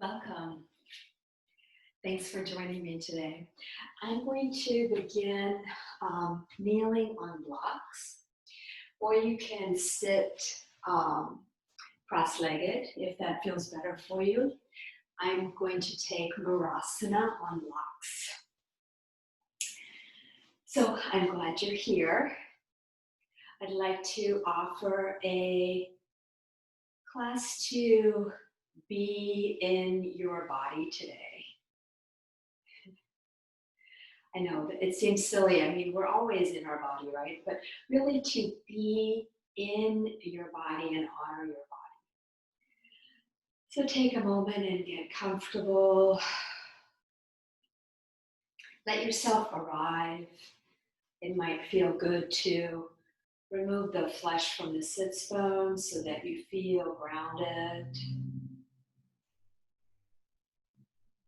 Welcome. Thanks for joining me today. I'm going to begin kneeling on blocks, or you can sit cross-legged if that feels better for you. I'm going to take Virasana on blocks. So I'm glad you're here. I'd like to offer a class to be in your body today. I know that it seems silly. I mean, we're always in our body, right? But really to be in your body and honor your body. So take a moment and get comfortable. Let yourself arrive. It might feel good to remove the flesh from the sits bones so that you feel grounded.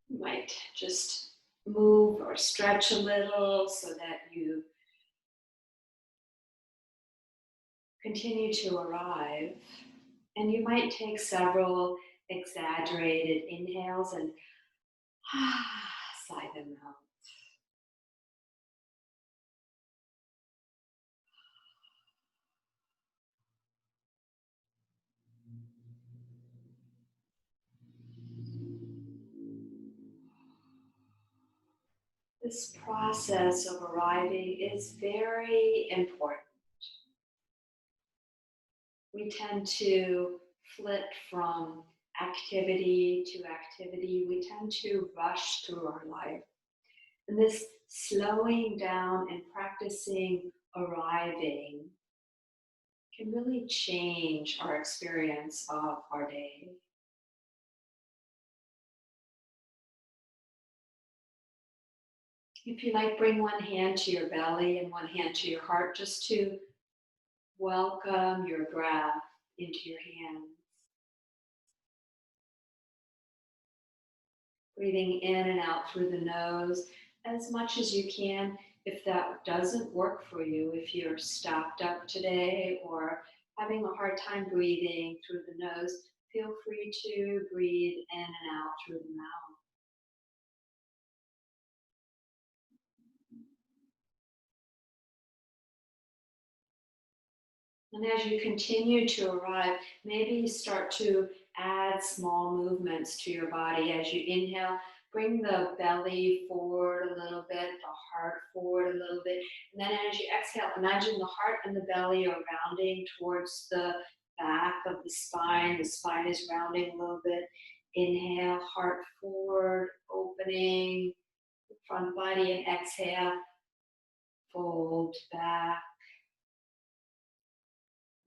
You might just move or stretch a little so that you continue to arrive. And you might take several exaggerated inhales and sigh them out. This process of arriving is very important. We tend to flit from activity to activity. We tend to rush through our life. And this slowing down and practicing arriving can really change our experience of our day. If you like, bring one hand to your belly and one hand to your heart just to welcome your breath into your hands. Breathing in and out through the nose as much as you can. If that doesn't work for you, if you're stopped up today or having a hard time breathing through the nose, feel free to breathe in and out through the mouth. And as you continue to arrive, maybe start to add small movements to your body. As you inhale, bring the belly forward a little bit, the heart forward a little bit. And then as you exhale, imagine the heart and the belly are rounding towards the back of the spine. The spine is rounding a little bit. Inhale, heart forward, opening the front body, and exhale, fold back.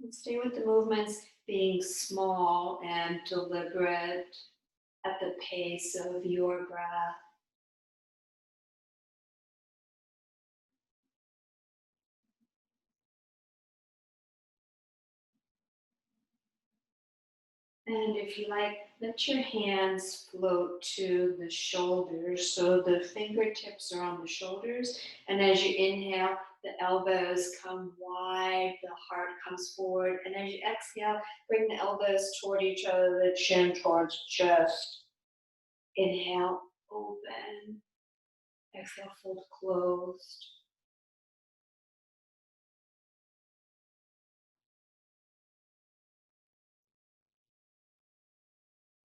And stay with the movements being small and deliberate at the pace of your breath. And if you like, let your hands float to the shoulders. So the fingertips are on the shoulders. And as you inhale, the elbows come wide, the heart comes forward. And as you exhale, bring the elbows toward each other, the chin towards chest. Inhale, open. Exhale, fold closed.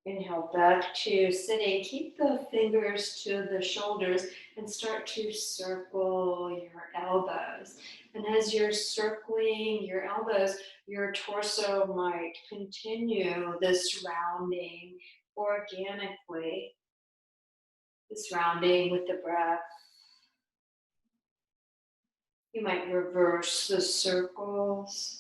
Inhale back to sitting. Keep the fingers to the shoulders and start to circle your elbows. And as you're circling your elbows, your torso might continue this rounding organically, this rounding with the breath. You might reverse the circles.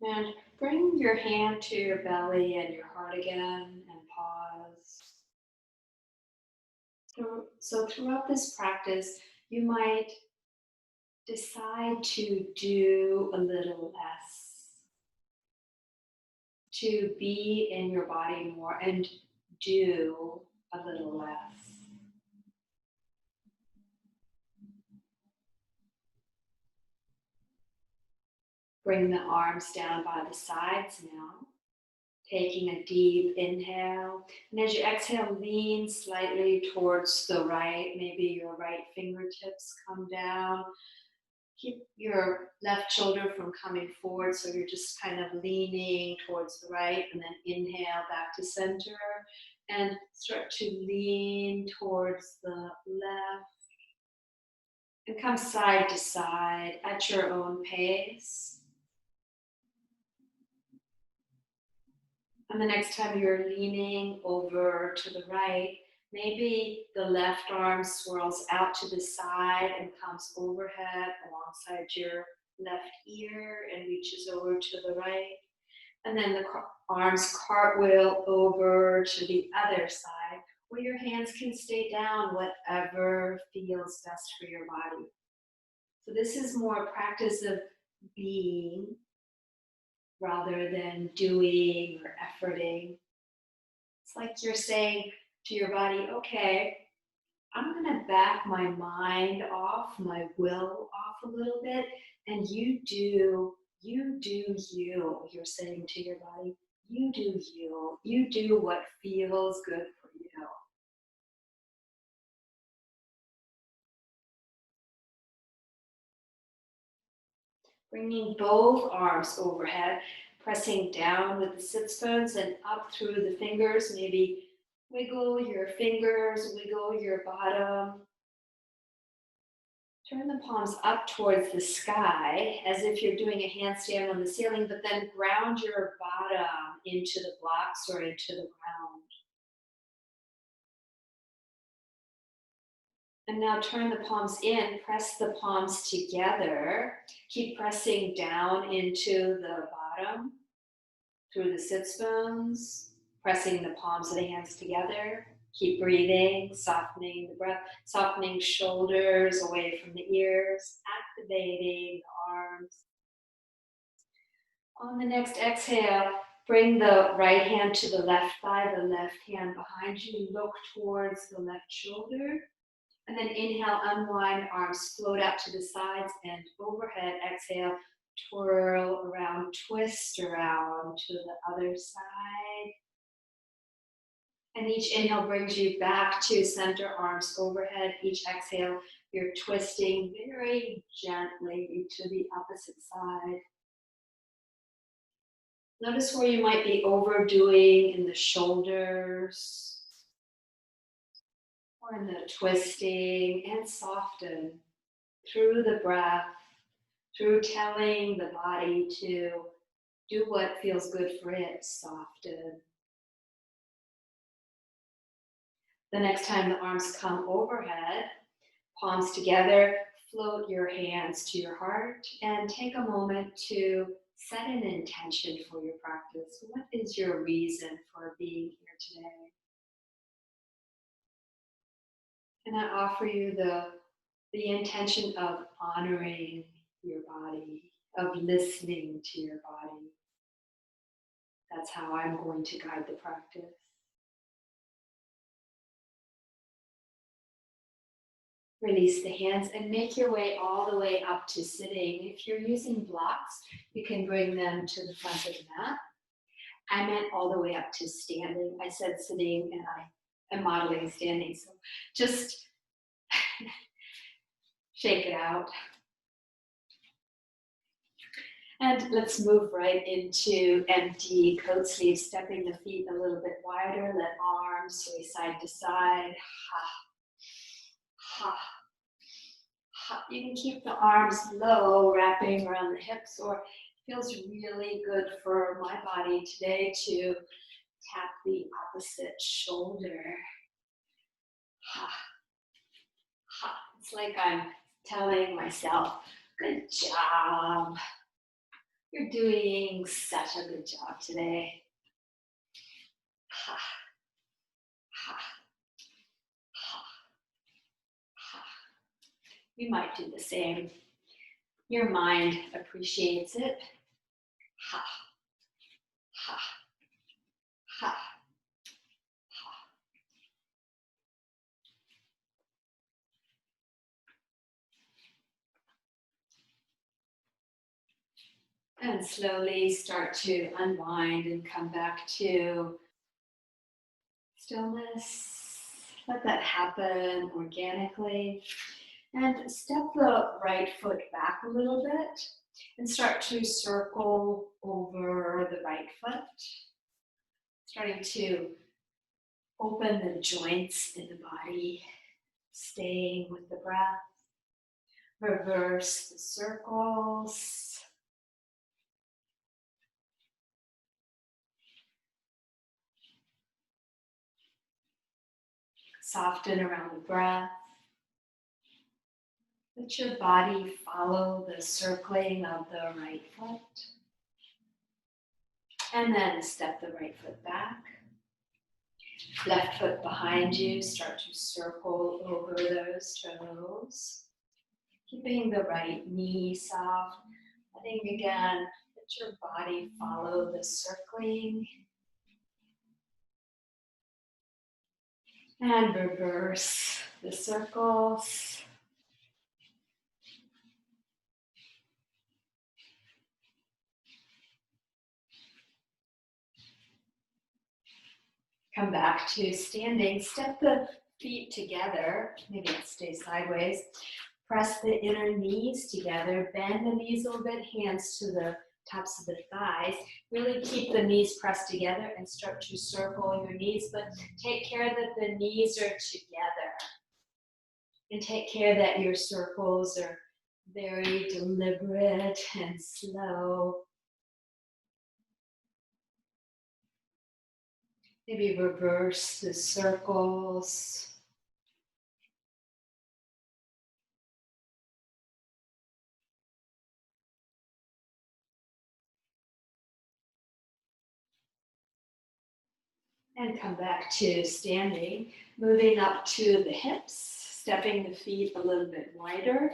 And bring your hand to your belly and your heart again and pause. So throughout this practice, you might decide to do a little less, to be in your body more and do a little less. Bring the arms down by the sides now. Taking a deep inhale. And as you exhale, lean slightly towards the right. Maybe your right fingertips come down. Keep your left shoulder from coming forward, so you're just kind of leaning towards the right, and then inhale back to center and start to lean towards the left and come side to side at your own pace. And the next time you're leaning over to the right, maybe the left arm swirls out to the side and comes overhead alongside your left ear and reaches over to the right. And then the arms cartwheel over to the other side, where your hands can stay down, whatever feels best for your body. So this is more a practice of being rather than doing or efforting. It's like you're saying to your body, okay, I'm gonna back my mind off, my will off a little bit, and you do you. You're saying to your body, you do you. You do what feels good for you. Bringing both arms overhead, pressing down with the sits bones and up through the fingers. Maybe wiggle your fingers, wiggle your bottom. Turn the palms up towards the sky as if you're doing a handstand on the ceiling, but then ground your bottom into the blocks or into the ground. And now turn the palms in, press the palms together. Keep pressing down into the bottom through the sits bones, pressing the palms of the hands together. Keep breathing, softening the breath, softening shoulders away from the ears, activating the arms. On the next exhale, bring the right hand to the left thigh, the left hand behind you. Look towards the left shoulder. And then inhale, unwind, arms float out to the sides and overhead. Exhale, twirl around, twist around to the other side. And each inhale brings you back to center, arms overhead. Each exhale, you're twisting very gently to the opposite side. Notice where you might be overdoing in the shoulders or in the twisting, and soften through the breath, through telling the body to do what feels good for it, soften. The next time the arms come overhead, palms together, float your hands to your heart and take a moment to set an intention for your practice. What is your reason for being here today? And I offer you the intention of honoring your body, of listening to your body. That's how I'm going to guide the practice. Release the hands and make your way all the way up to sitting. If you're using blocks, you can bring them to the front of the mat. I meant all the way up to standing. I said sitting and I am modeling standing. So just shake it out. And let's move right into empty coat sleeves, stepping the feet a little bit wider. Let arms sway side to side. Ha, ha, ha. You can keep the arms low, wrapping around the hips, or it feels really good for my body today to tap the opposite shoulder. Ha, ha. It's like I'm telling myself, good job. You're doing such a good job today. Ha, ha, ha, ha. You might do the same. Your mind appreciates it. Ha, ha, ha, ha. And slowly start to unwind and come back to stillness. Let that happen organically. And step the right foot back a little bit and start to circle over the right foot. Starting to open the joints in the body, staying with the breath. Reverse the circles. Soften around the breath. Let your body follow the circling of the right foot. And then step the right foot back. Left foot behind you, start to circle over those toes. Keeping the right knee soft. Letting again, let your body follow the circling. And reverse the circles. Come back to standing. Step the feet together. Maybe stay sideways. Press the inner knees together. Bend the knees a little bit. Hands to the tops of the thighs. Really keep the knees pressed together and start to circle your knees. But take care that the knees are together. And take care that your circles are very deliberate and slow. Maybe reverse the circles. And come back to standing, moving up to the hips, stepping the feet a little bit wider.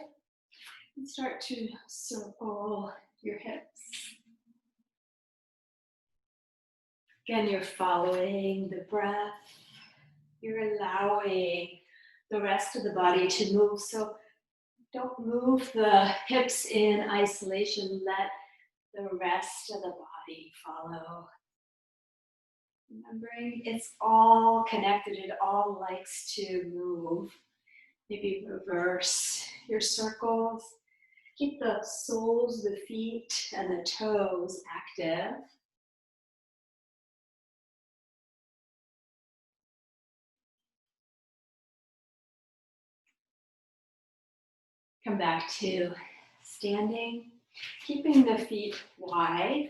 And start to circle your hips. Again, you're following the breath. You're allowing the rest of the body to move. So don't move the hips in isolation. Let the rest of the body follow. Remembering it's all connected. It all likes to move. Maybe reverse your circles. Keep the soles, the feet, and the toes active. Come back to standing, keeping the feet wide,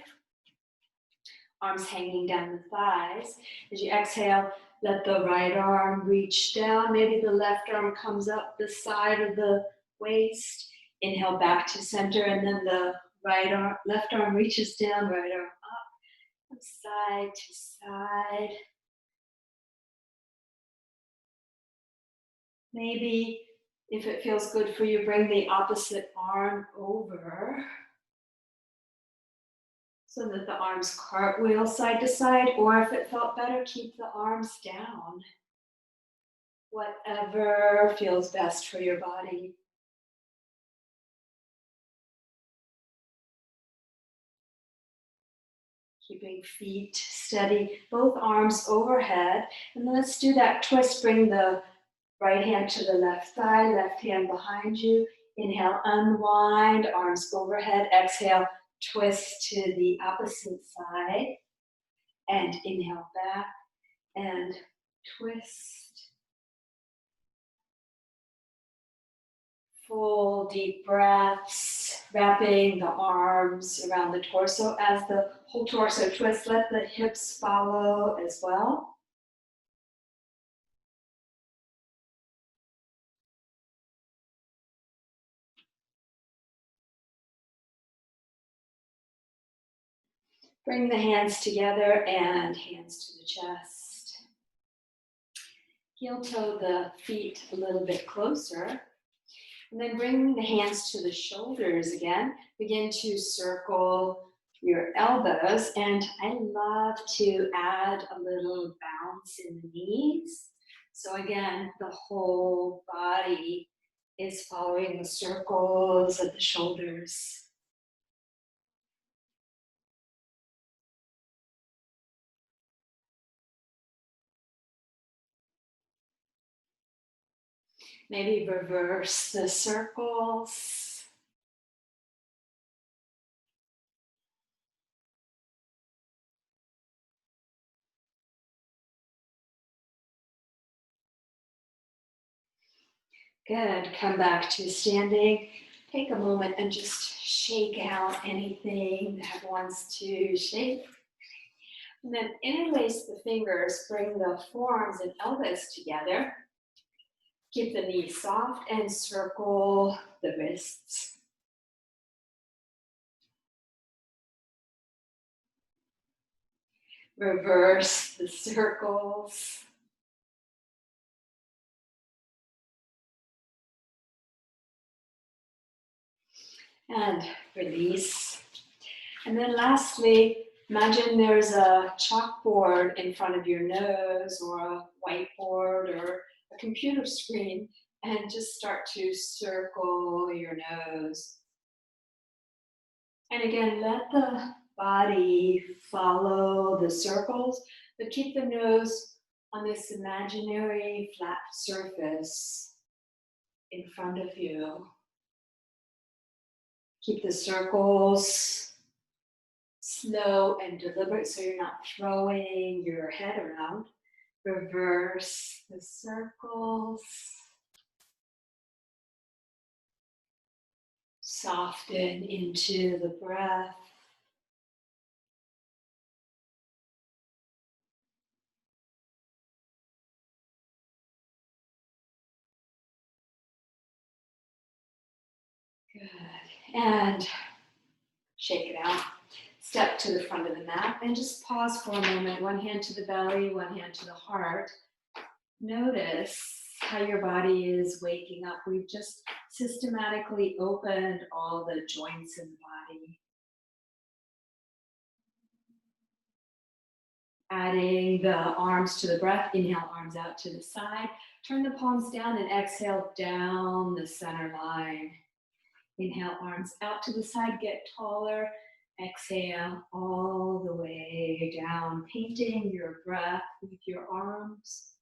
arms hanging down the thighs. As you exhale, let the right arm reach down. Maybe the left arm comes up the side of the waist. Inhale back to center, and then the left arm reaches down, right arm up, from side to side. Maybe if it feels good for you, bring the opposite arm over so that the arms cartwheel side to side, or if it felt better, keep the arms down. Whatever feels best for your body. Keeping feet steady, both arms overhead. And let's do that twist. Bring the right hand to the left thigh, left hand behind you. Inhale, unwind, arms overhead. Exhale, twist to the opposite side. And inhale back and twist. Full deep breaths, wrapping the arms around the torso. As the whole torso twists, let the hips follow as well. Bring the hands together and hands to the chest. Heel toe the feet a little bit closer. And then bring the hands to the shoulders again. Begin to circle your elbows. And I love to add a little bounce in the knees. So again, the whole body is following the circles of the shoulders. Maybe reverse the circles. Good. Come back to standing. Take a moment and just shake out anything that wants to shake. And then interlace the fingers, bring the forearms and elbows together. Keep the knees soft and circle the wrists. Reverse the circles. And release. And then lastly, imagine there's a chalkboard in front of your nose or a whiteboard or a computer screen, and just start to circle your nose. And again, let the body follow the circles, but keep the nose on this imaginary flat surface in front of you. Keep the circles slow and deliberate so you're not throwing your head around. Reverse the circles. Soften into the breath. Good. And shake it out. Step to the front of the mat and just pause for a moment. One hand to the belly, one hand to the heart. Notice how your body is waking up. We've just systematically opened all the joints in the body. Adding the arms to the breath. Inhale, arms out to the side. Turn the palms down and exhale down the center line. Inhale, arms out to the side, get taller. Exhale all the way down, painting your breath with your arms.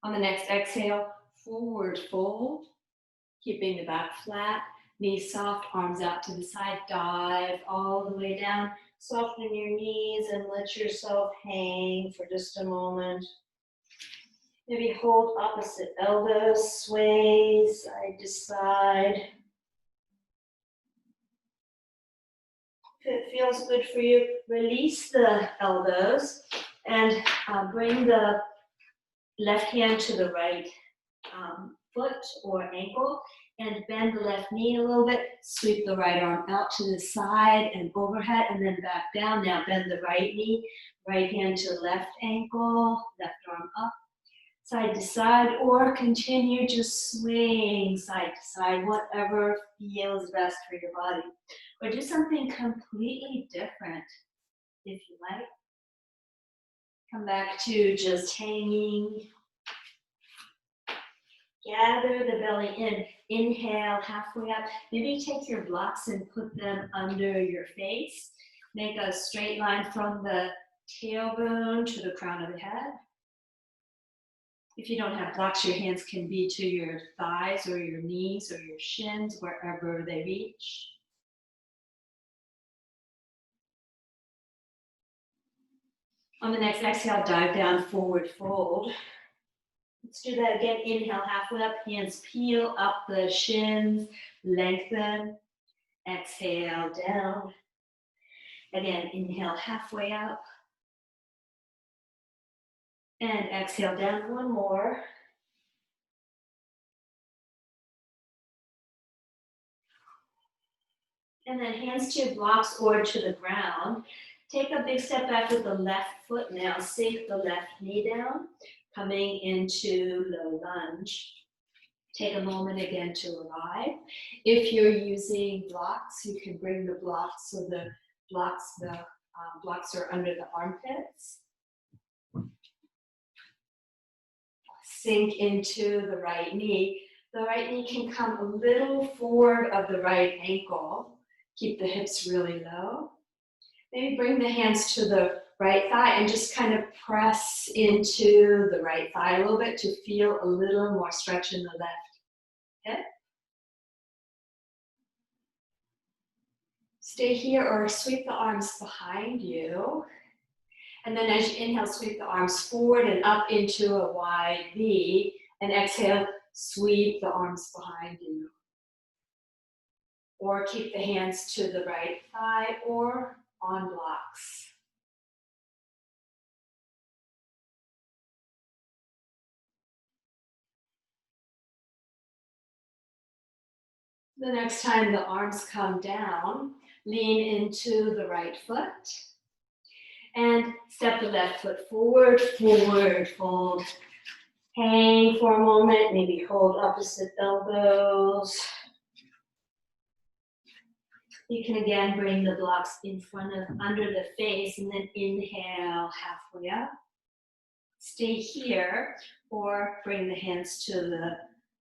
On the next exhale, forward fold, keeping the back flat, knees soft, arms out to the side, dive all the way down. Soften your knees and let yourself hang for just a moment. Maybe hold opposite elbows, sway side to side. If it feels good for you, release the elbows and bring the left hand to the right foot or ankle and bend the left knee a little bit. Sweep the right arm out to the side and overhead and then back down. Now bend the right knee, right hand to left ankle, left arm up, side to side, or continue just swaying side to side, whatever feels best for your body. Or do something completely different if you like. Come back to just hanging. Gather the belly in. Inhale, halfway up. Maybe take your blocks and put them under your face. Make a straight line from the tailbone to the crown of the head. If you don't have blocks, your hands can be to your thighs or your knees or your shins, wherever they reach. On the next exhale, dive down, forward fold. Let's do that again. Inhale, halfway up, hands peel up the shins, lengthen. Exhale, down. Again, inhale, halfway up. And exhale, down. One more. And then hands to blocks or to the ground. Take a big step back with the left foot now. Sink the left knee down, coming into low lunge. Take a moment again to arrive. If you're using blocks, you can bring the blocks so the blocks are under the armpits. Sink into the right knee. The right knee can come a little forward of the right ankle. Keep the hips really low. Maybe bring the hands to the right thigh and just kind of press into the right thigh a little bit to feel a little more stretch in the left hip. Stay here or sweep the arms behind you. And then as you inhale, sweep the arms forward and up into a wide V. And exhale, sweep the arms behind you. Or keep the hands to the right thigh or on blocks. The next time the arms come down, lean into the right foot. And step the left foot forward, forward, fold. Hang for a moment, maybe hold opposite elbows. You can again bring the blocks in front of, under the face, and then inhale halfway up. Stay here, or bring the hands to the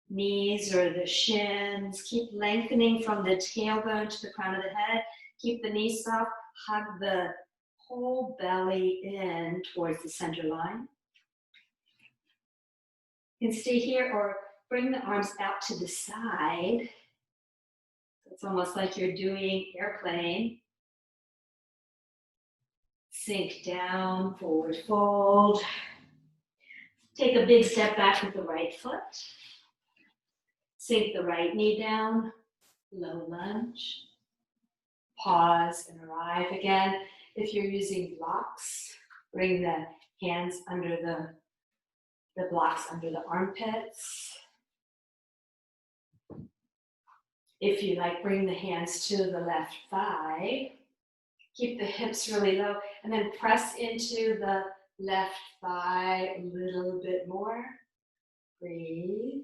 knees or the shins. Keep lengthening from the tailbone to the crown of the head. Keep the knees soft, hug the whole belly in towards the center line. You can stay here or bring the arms out to the side. It's almost like you're doing airplane. Sink down, forward fold. Take a big step back with the right foot. Sink the right knee down, low lunge. Pause and arrive again. If you're using blocks, bring the hands under the blocks under the armpits. If you like, bring the hands to the left thigh. Keep the hips really low and then press into the left thigh a little bit more. Breathe.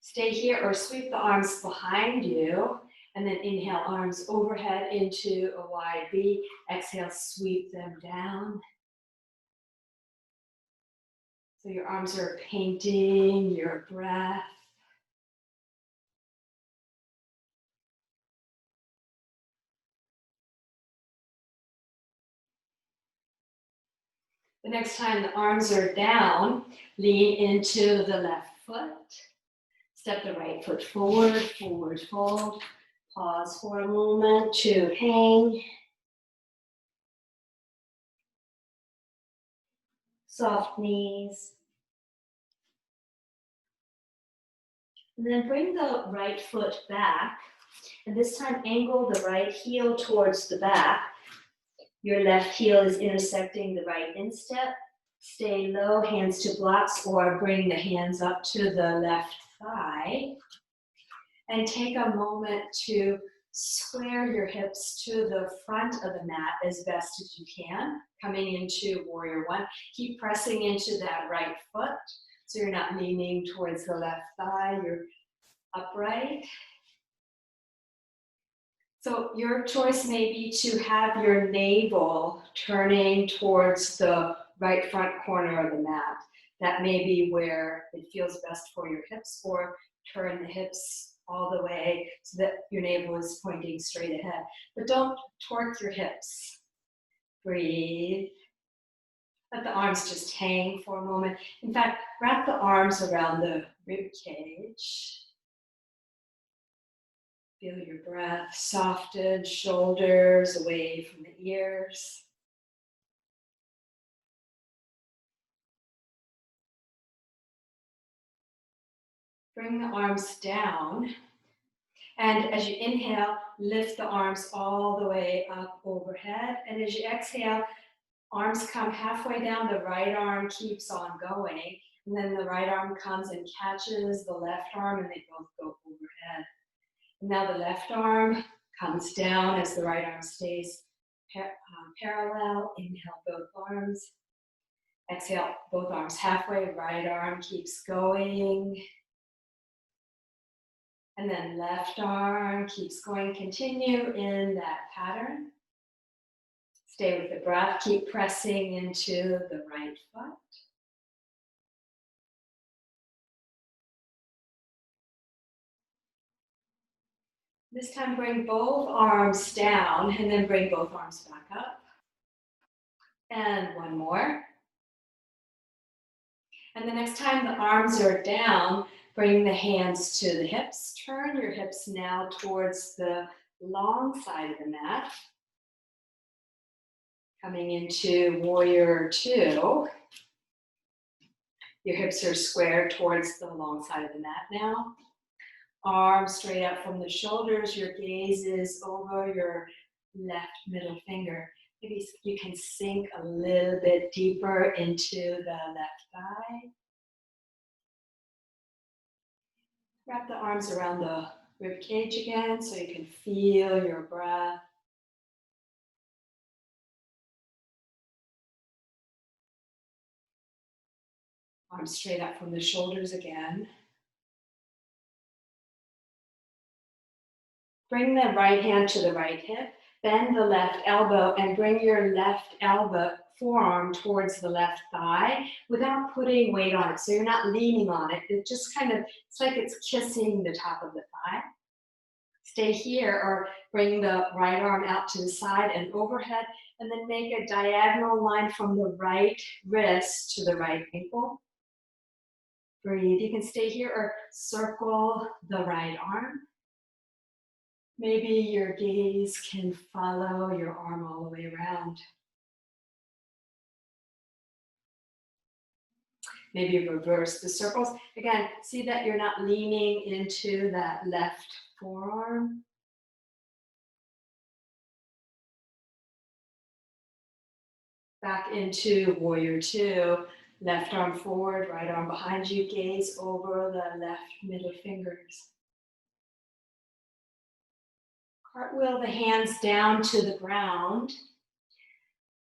Stay here or sweep the arms behind you and then inhale, arms overhead into a wide V. Exhale, sweep them down. So your arms are painting your breath. The next time the arms are down, lean into the left foot. Step the right foot forward, forward fold. Pause for a moment to hang. Soft knees. And then bring the right foot back. And this time angle the right heel towards the back. Your left heel is intersecting the right instep. Stay low, hands to blocks, or bring the hands up to the left thigh. And take a moment to square your hips to the front of the mat as best as you can, coming into Warrior One. Keep pressing into that right foot, so you're not leaning towards the left thigh, you're upright. So your choice may be to have your navel turning towards the right front corner of the mat. That may be where it feels best for your hips, or turn the hips all the way so that your navel is pointing straight ahead. But don't torque your hips. Breathe. Let the arms just hang for a moment. In fact, wrap the arms around the rib cage. Feel your breath soften, shoulders away from the ears. Bring the arms down. And as you inhale, lift the arms all the way up overhead. And as you exhale, arms come halfway down, the right arm keeps on going. And then the right arm comes and catches the left arm, and they both go overhead. Now the left arm comes down as the right arm stays parallel. Inhale, both arms. Exhale, both arms halfway. Right arm keeps going. And then left arm keeps going. Continue in that pattern. Stay with the breath. Keep pressing into the right foot. This time bring both arms down and then bring both arms back up. And one more. And the next time the arms are down, bring the hands to the hips. Turn your hips now towards the long side of the mat. Coming into warrior two. Your hips are squared towards the long side of the mat now. Arms straight up from the shoulders. Your gaze is over your left middle finger. Maybe you can sink a little bit deeper into the left thigh. Wrap the arms around the rib cage again so you can feel your breath. Arms straight up from the shoulders again. Bring the right hand to the right hip. Bend the left elbow and bring your left elbow forearm towards the left thigh without putting weight on it. So you're not leaning on it. It just kind of, it's like it's kissing the top of the thigh. Stay here or bring the right arm out to the side and overhead and then make a diagonal line from the right wrist to the right ankle. Breathe. You can stay here or circle the right arm. Maybe your gaze can follow your arm all the way around. Maybe reverse the circles. Again, see that you're not leaning into that left forearm. Back into warrior two. Left arm forward, right arm behind you. Gaze over the left middle fingers. Cartwheel the hands down to the ground.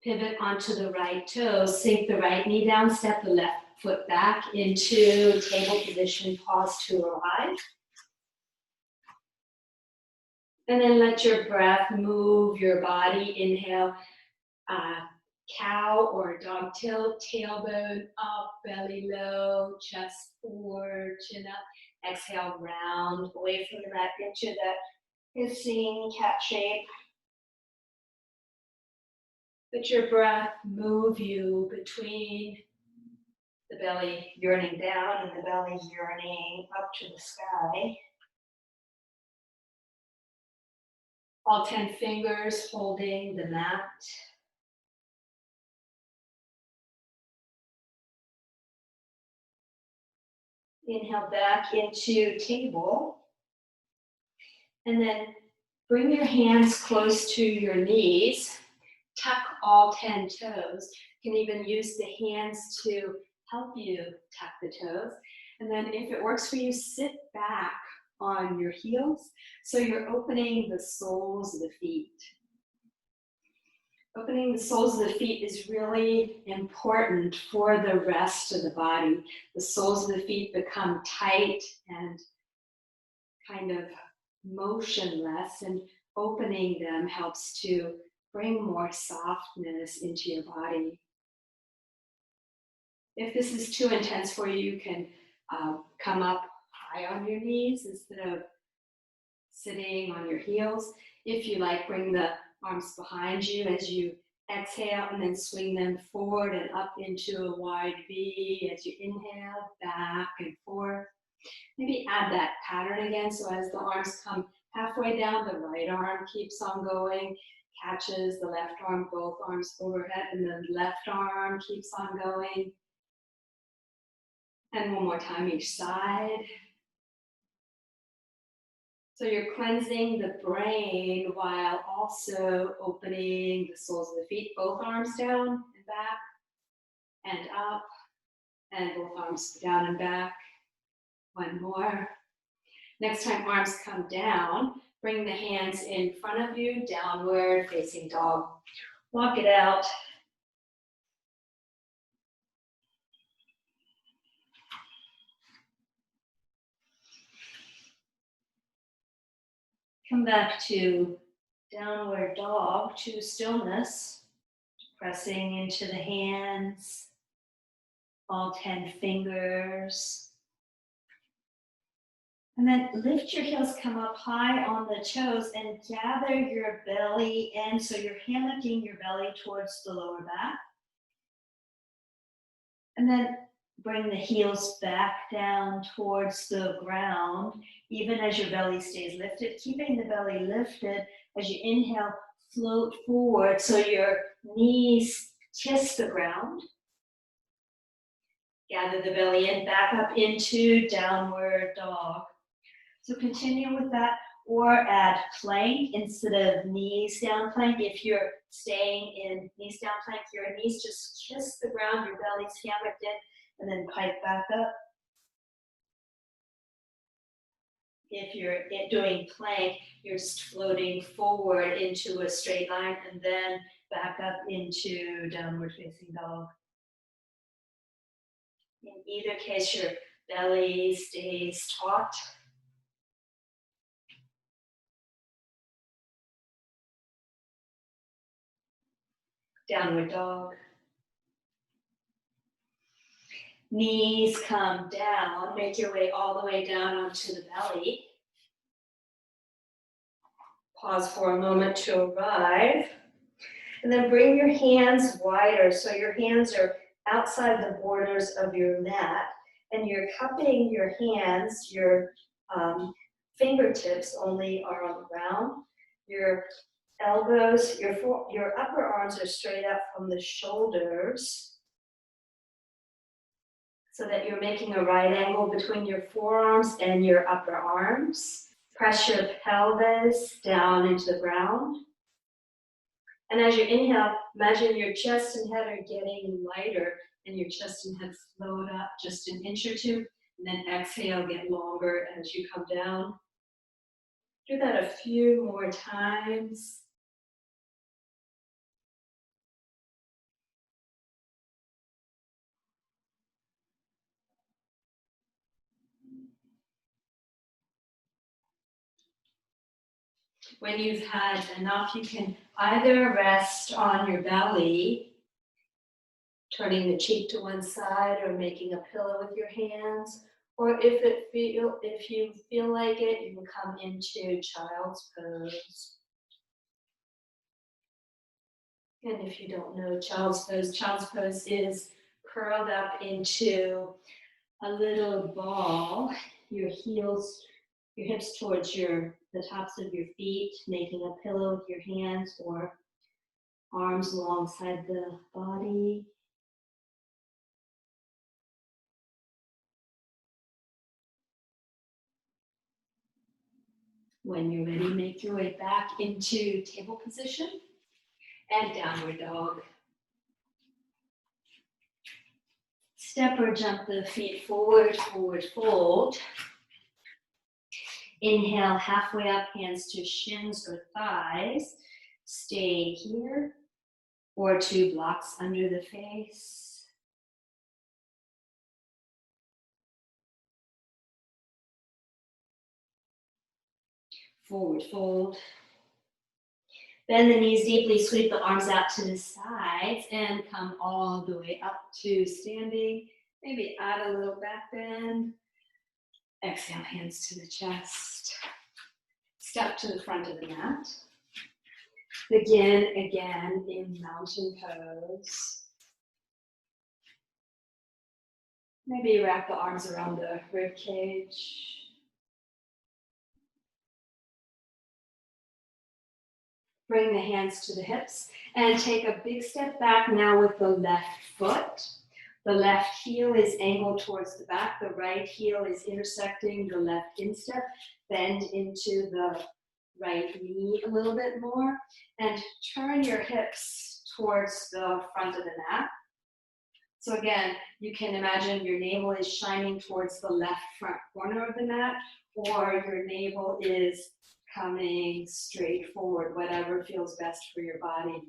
Pivot onto the right toe. Sink the right knee down. Step the left foot back into table position. Pause to arrive. And then let your breath move your body. Inhale, cow or dog tilt, tailbone up, belly low, chest forward, chin up. Exhale, round away from the mat into the hissing cat shape. Let your breath move you between the belly yearning down and the belly yearning up to the sky. All 10 fingers holding the mat. Inhale back into table. And then bring your hands close to your knees. Tuck all 10 toes. You can even use the hands to help you tuck the toes. And then if it works for you, sit back on your heels. So you're opening the soles of the feet. Opening the soles of the feet is really important for the rest of the body. The soles of the feet become tight and kind of motionless, and opening them helps to bring more softness into your body. If this is too intense for you, you can come up high on your knees instead of sitting on your heels. If you like, bring the arms behind you as you exhale and then swing them forward and up into a wide V as you inhale, back and forth. Maybe add that pattern again. So as the arms come halfway down, the right arm keeps on going, catches the left arm, both arms overhead, and the left arm keeps on going. And one more time each side. So you're cleansing the brain while also opening the soles of the feet, both arms down and back and up, and both arms down and back. One more. Next time arms come down, bring the hands in front of you, downward facing dog. Walk it out. Come back to downward dog, to stillness, pressing into the hands, all 10 fingers. And then lift your heels, come up high on the toes and gather your belly in. So you're hand lifting your belly towards the lower back. And then bring the heels back down towards the ground, even as your belly stays lifted, keeping the belly lifted. As you inhale, float forward so your knees kiss the ground. Gather the belly in, back up into downward dog. So continue with that, or add plank instead of knees down plank. If you're staying in knees down plank, your knees just kiss the ground, your belly's hammered in, and then pipe back up. If you're doing plank, you're just floating forward into a straight line and then back up into downward facing dog. In either case, your belly stays taut. Downward dog. Knees come down, make your way all the way down onto the belly. Pause for a moment to arrive. And then bring your hands wider so your hands are outside the borders of your mat. And you're cupping your hands, your fingertips only are on the ground. Your elbows, your upper arms are straight up from the shoulders, so that you're making a right angle between your forearms and your upper arms. Press your pelvis down into the ground. And as you inhale, imagine your chest and head are getting lighter and your chest and head float up just an inch or two. And then exhale, get longer as you come down. Do that a few more times. When you've had enough, you can either rest on your belly, turning the cheek to one side or making a pillow with your hands, or if you feel like it, you can come into child's pose. And if you don't know child's pose is curled up into a little ball, your hips towards the tops of your feet, making a pillow with your hands or arms alongside the body. When you're ready, make your way back into table position and downward dog. Step or jump the feet forward, forward fold. Inhale, halfway up, hands to shins or thighs. Stay here, or 2 blocks under the face. Forward fold. Bend the knees deeply, sweep the arms out to the sides, and come all the way up to standing. Maybe add a little back bend. Exhale, hands to the chest. Step to the front of the mat. Begin again in mountain pose. Maybe wrap the arms around the rib cage. Bring the hands to the hips and take a big step back now with the left foot. The left heel is angled towards the back. The right heel is intersecting the left instep. Bend into the right knee a little bit more and turn your hips towards the front of the mat. So again, you can imagine your navel is shining towards the left front corner of the mat, or your navel is coming straight forward, whatever feels best for your body.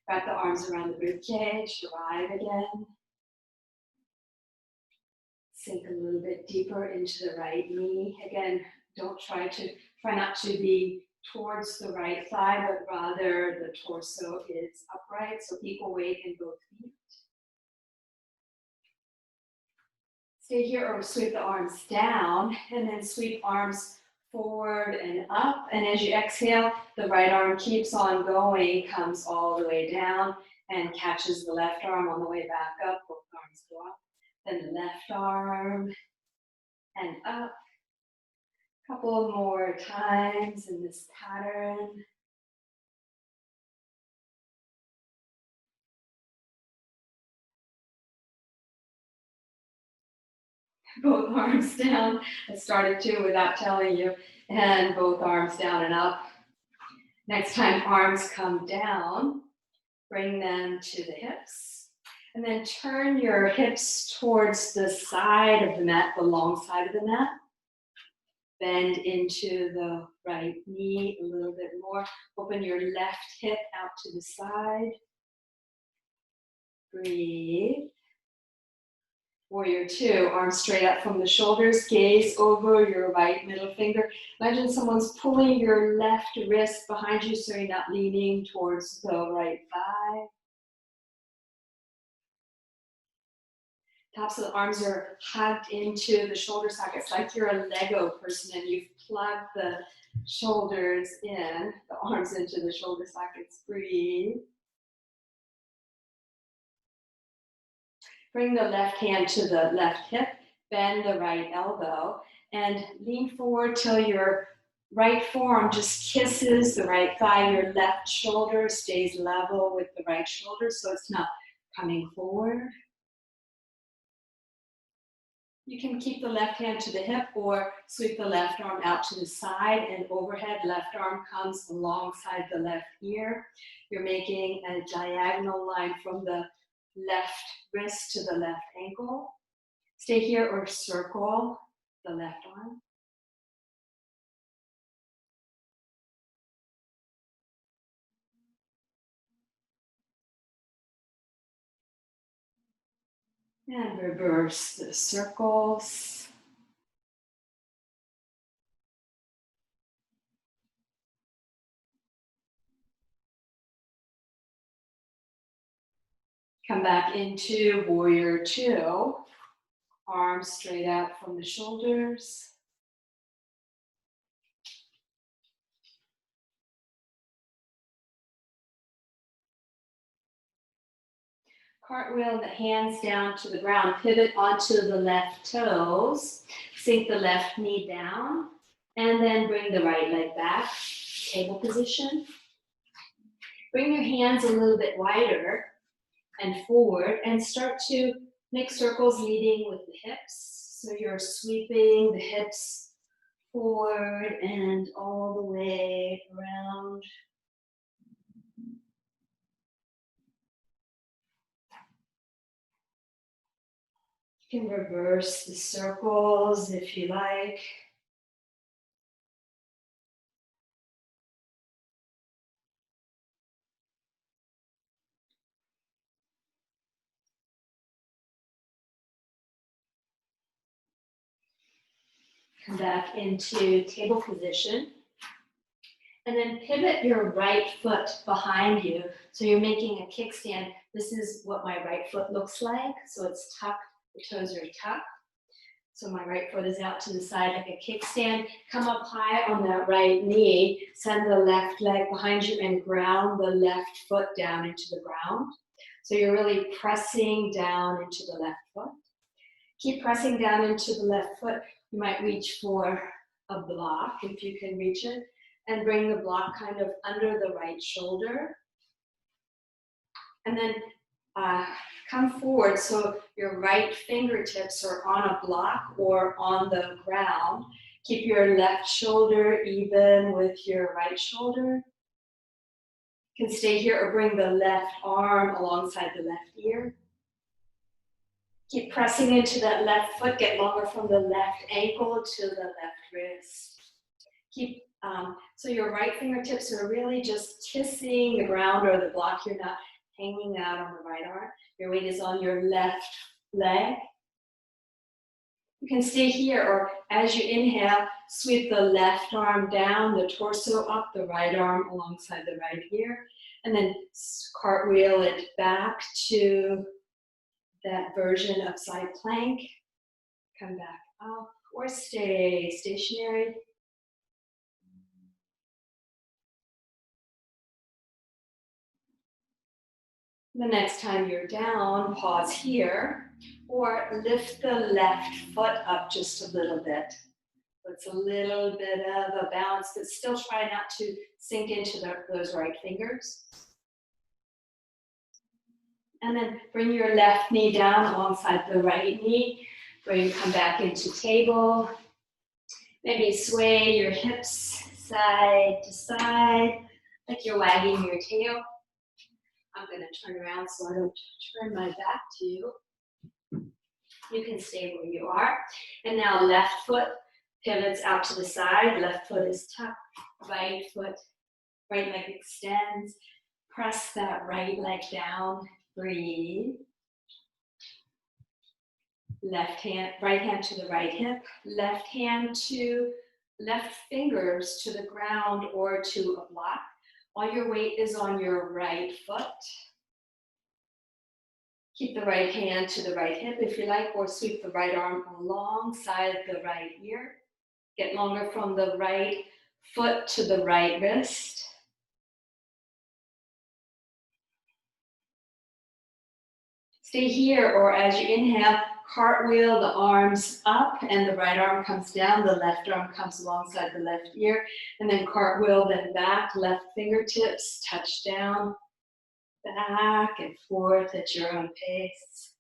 Wrap the arms around the rib cage, drive again. Sink a little bit deeper into the right knee. Again, try not to be towards the right thigh, but rather the torso is upright, so equal weight in both feet. Stay here or sweep the arms down and then sweep arms forward and up. And as you exhale, the right arm keeps on going, comes all the way down and catches the left arm on the way back up. Both arms go up. Then the left arm and up. Couple more times in this pattern. Both arms down. I started to without telling you. And both arms down and up. Next time arms come down, bring them to the hips. And then turn your hips towards the side of the mat, the long side of the mat. Bend into the right knee a little bit more. Open your left hip out to the side. Breathe. Warrior two, arms straight up from the shoulders, gaze over your right middle finger. Imagine someone's pulling your left wrist behind you so you're not leaning towards the right thigh. Tops of the arms are hugged into the shoulder sockets like you're a Lego person and you've plugged the shoulders in, the arms into the shoulder sockets. Breathe. Bring the left hand to the left hip, bend the right elbow, and lean forward till your right forearm just kisses the right thigh. Your left shoulder stays level with the right shoulder, so it's not coming forward. You can keep the left hand to the hip or sweep the left arm out to the side and overhead. Left arm comes alongside the left ear. You're making a diagonal line from the left wrist to the left ankle. Stay here or circle the left arm. And reverse the circles. Come back into warrior two. Arms straight out from the shoulders. Cartwheel the hands down to the ground. Pivot onto the left toes. Sink the left knee down. And then bring the right leg back. Table position. Bring your hands a little bit wider and forward and start to make circles leading with the hips. So you're sweeping the hips forward and all the way around. You can reverse the circles if you like. Come back into table position. And then pivot your right foot behind you. So you're making a kickstand. This is what my right foot looks like. So it's tucked, the toes are tucked. So my right foot is out to the side like a kickstand. Come up high on that right knee. Send the left leg behind you and ground the left foot down into the ground. So you're really pressing down into the left foot. Keep pressing down into the left foot. You might reach for a block if you can reach it. And bring the block kind of under the right shoulder. And then come forward so your right fingertips are on a block or on the ground. Keep your left shoulder even with your right shoulder. You can stay here or bring the left arm alongside the left ear. Keep pressing into that left foot. Get longer from the left ankle to the left wrist. Keep so your right fingertips are really just kissing the ground or the block. You're not hanging out on the right arm. Your weight is on your left leg. You can stay here, or as you inhale, sweep the left arm down, the torso up, the right arm alongside the right ear, and then cartwheel it back to that version of side plank. come back up, or stay stationary. The next time you're down, pause here, or lift the left foot up just a little bit. It's a little bit of a bounce, but still try not to sink into those right fingers. And then bring your left knee down alongside the right knee. Come back into table. Maybe sway your hips side to side, like you're wagging your tail. I'm going to turn around so I don't turn my back to you. You can stay where you are. And now left foot pivots out to the side. Left foot is tucked. Right leg extends. Press that right leg down. Breathe. Right hand to the right hip. Left fingers to the ground or to a block. All your weight is on your right foot. Keep the right hand to the right hip if you like, or sweep the right arm alongside the right ear. Get longer from the right foot to the right wrist. Stay here, or as you inhale, cartwheel the arms up and the right arm comes down, the left arm comes alongside the left ear, and then cartwheel, then back, left fingertips touch down, back and forth at your own pace.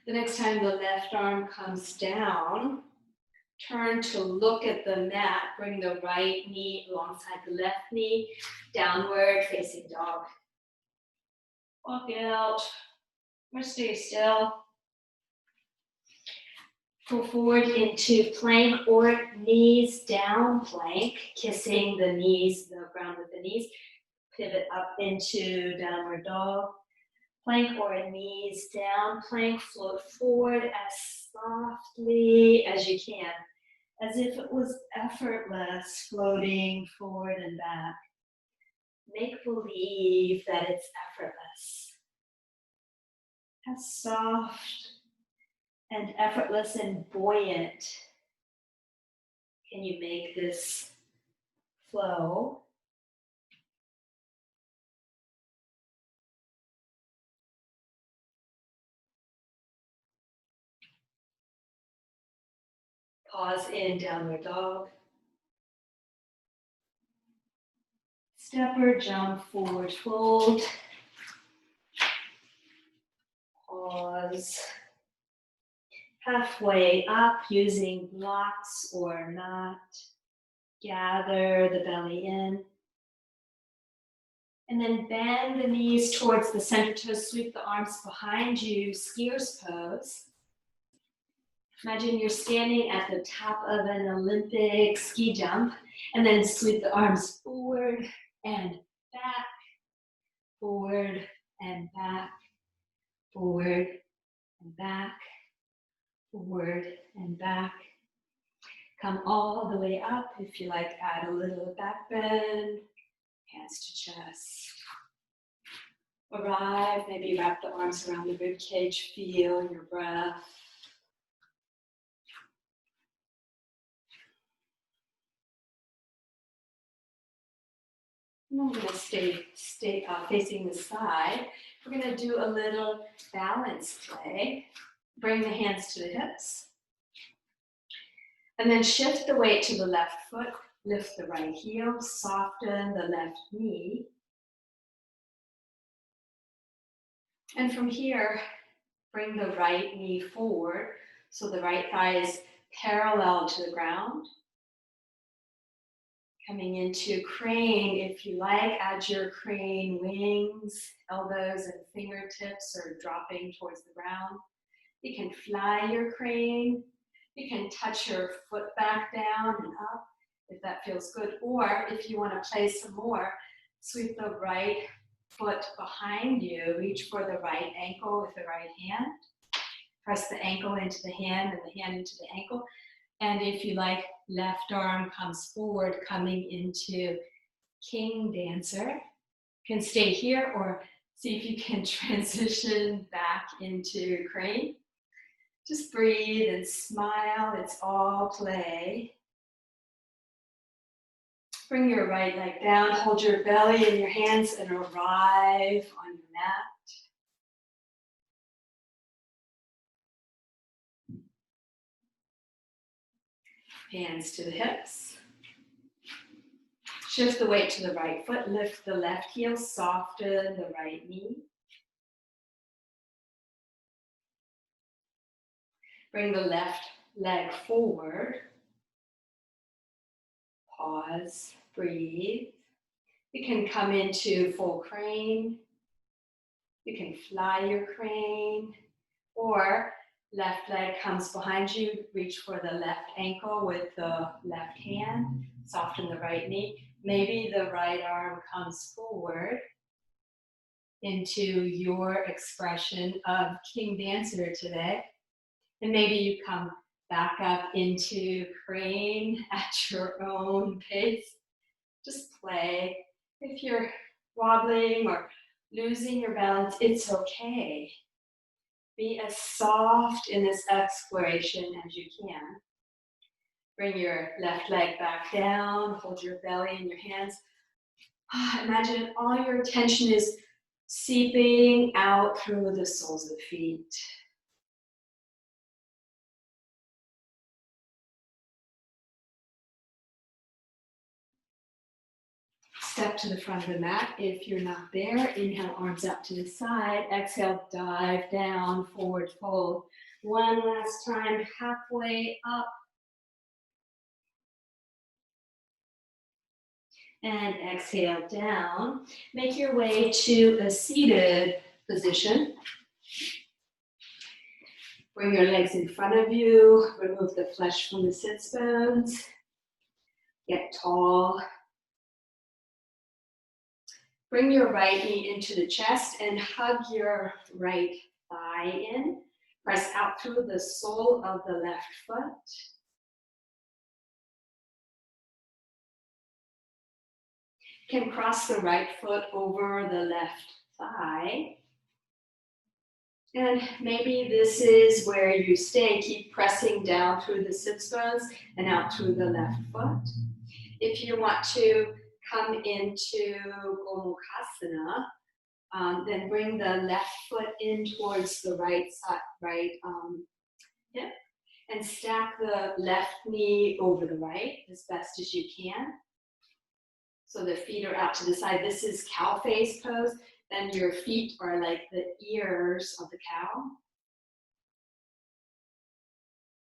The next time the left arm comes down, turn to look at the mat. Bring the right knee alongside the left knee, downward facing dog. Walk out, or stay still. Pull forward into plank or knees down plank, kissing the knees, the ground with the knees. Pivot up into downward dog. Plank or knees down, plank, float forward as softly as you can, as if it was effortless, floating forward and back. Make believe that it's effortless. As soft and effortless and buoyant can you make this flow? Pause in downward dog. Step or jump, forward fold. Pause. Halfway up using blocks or not. Gather the belly in. And then bend the knees towards the center toes. Sweep the arms behind you, skier's pose. Imagine you're standing at the top of an Olympic ski jump, and then sweep the arms forward and back, forward and back, forward and back, forward and back. Come all the way up. If you like, add a little back bend, hands to chest. Arrive, maybe wrap the arms around the rib cage, feel your breath. We're going to stay facing the side. We're going to do a little balance play. Bring the hands to the hips. And then shift the weight to the left foot. Lift the right heel. Soften the left knee. And from here, bring the right knee forward so the right thigh is parallel to the ground. Coming into crane, if you like, add your crane wings, elbows and fingertips are dropping towards the ground. You can fly your crane. You can touch your foot back down and up if that feels good. Or if you want to play some more, sweep the right foot behind you, reach for the right ankle with the right hand. Press the ankle into the hand and the hand into the ankle. And if you like, left arm comes forward, coming into king dancer. You can stay here or see if you can transition back into crane. Just breathe and smile, it's all play. Bring your right leg down, hold your belly in your hands and arrive on your mat. Hands to the hips. Shift the weight to the right foot, lift the left heel, soften the right knee. Bring the left leg forward. Pause, breathe. You can come into full crane. You can fly your crane, or left leg comes behind you, reach for the left ankle with the left hand, soften the right knee. Maybe the right arm comes forward into your expression of king dancer today. And maybe you come back up into crane at your own pace. Just play. If you're wobbling or losing your balance, it's okay. Be as soft in this exploration as you can. Bring your left leg back down, hold your belly in your hands. Imagine all your attention is seeping out through the soles of the feet. Step to the front of the mat. If you're not there, inhale, arms up to the side. Exhale, dive down, forward fold. One last time, halfway up. And exhale down. Make your way to a seated position. Bring your legs in front of you. Remove the flesh from the sits bones. Get tall. Bring your right knee into the chest and hug your right thigh in. Press out through the sole of the left foot. You can cross the right foot over the left thigh. And maybe this is where you stay. Keep pressing down through the sits bones and out through the left foot. If you want to come into Gomukhasana, then bring the left foot in towards the right side, hip, and stack the left knee over the right as best as you can. So the feet are out to the side. This is cow face pose. Then your feet are like the ears of the cow.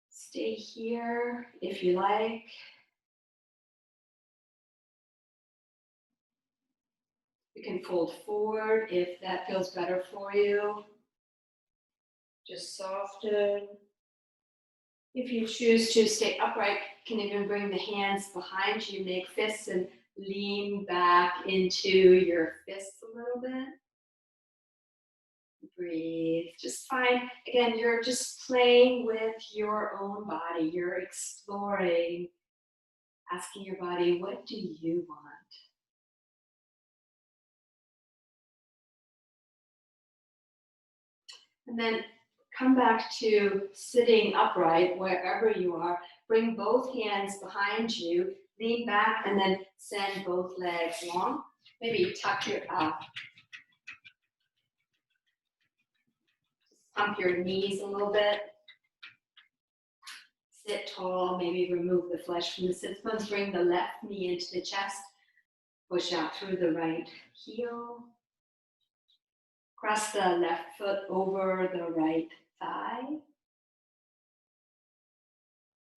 Stay here if you like. You can fold forward if that feels better for you. Just soften. If you choose to stay upright, you can even bring the hands behind you, make fists and lean back into your fists a little bit. Breathe, just find, again, you're just playing with your own body. You're exploring, asking your body, what do you want? And then come back to sitting upright wherever you are. Bring both hands behind you, lean back, and then send both legs long. Maybe tuck your pump your knees a little bit. Sit tall, maybe remove the flesh from the sits bones. Bring the left knee into the chest. Push out through the right heel. Cross the left foot over the right thigh.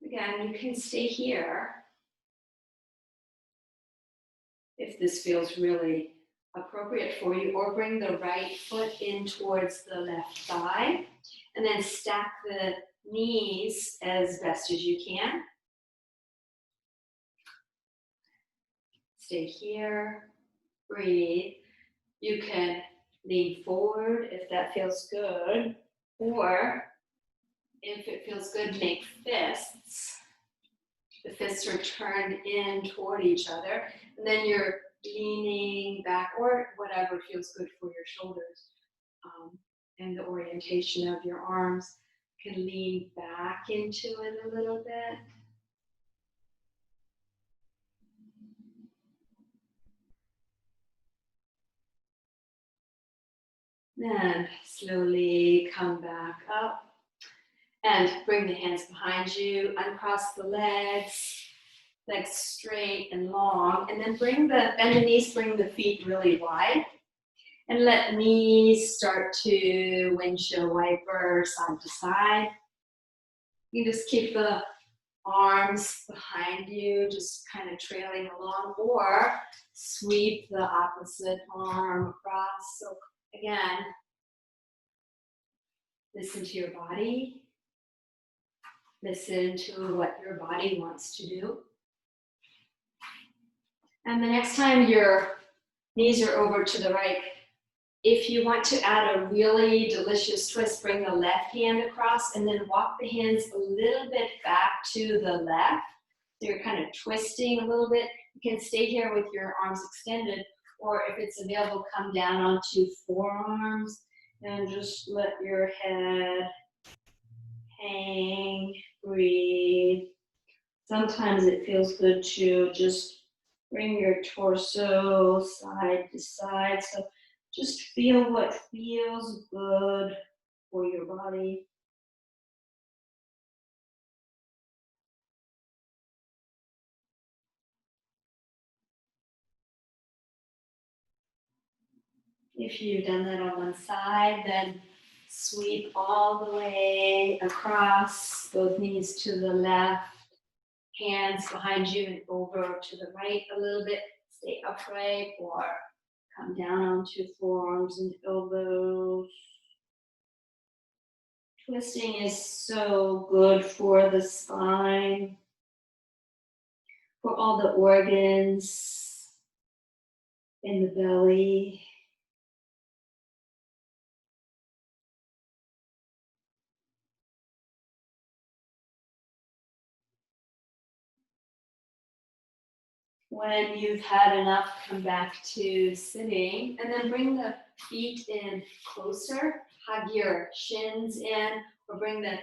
Again, you can stay here if this feels really appropriate for you, or bring the right foot in towards the left thigh, and then stack the knees as best as you can. Stay here, breathe. You can lean forward if that feels good, or if it feels good, make fists. The fists are turned in toward each other. And then you're leaning back, or whatever feels good for your shoulders. And the orientation of your arms can lean back into it a little bit. Then slowly come back up and bring the hands behind you, uncross the legs straight and long, and then bend the knees, bring the feet really wide, and let knees start to windshield wiper side to side. You just keep the arms behind you, just kind of trailing along, or sweep the opposite arm across. So again, listen to your body. Listen to what your body wants to do. And the next time your knees are over to the right, if you want to add a really delicious twist, bring the left hand across and then walk the hands a little bit back to the left. So you're kind of twisting a little bit. You can stay here with your arms extended, or if it's available, come down onto forearms and just let your head hang, breathe. Sometimes it feels good to just bring your torso side to side. So just feel what feels good for your body. If you've done that on one side, then sweep all the way across, both knees to the left, hands behind you and over to the right a little bit. Stay upright or come down onto forearms and elbows. Twisting is so good for the spine, for all the organs in the belly. When you've had enough, come back to sitting and then bring the feet in closer. Hug your shins in, or bring the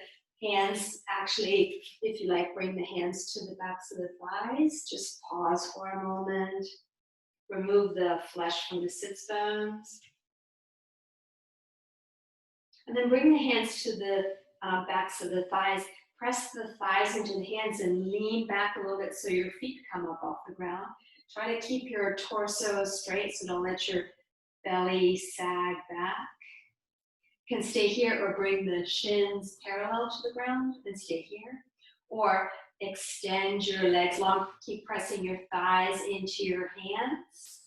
hands, actually, if you like, bring the hands to the backs of the thighs. Just pause for a moment. Remove the flesh from the sits bones. And then bring the hands to the backs of the thighs. Press the thighs into the hands and lean back a little bit so your feet come up off the ground. Try to keep your torso straight, so don't let your belly sag back. You can stay here or bring the shins parallel to the ground and stay here. Or extend your legs long, keep pressing your thighs into your hands.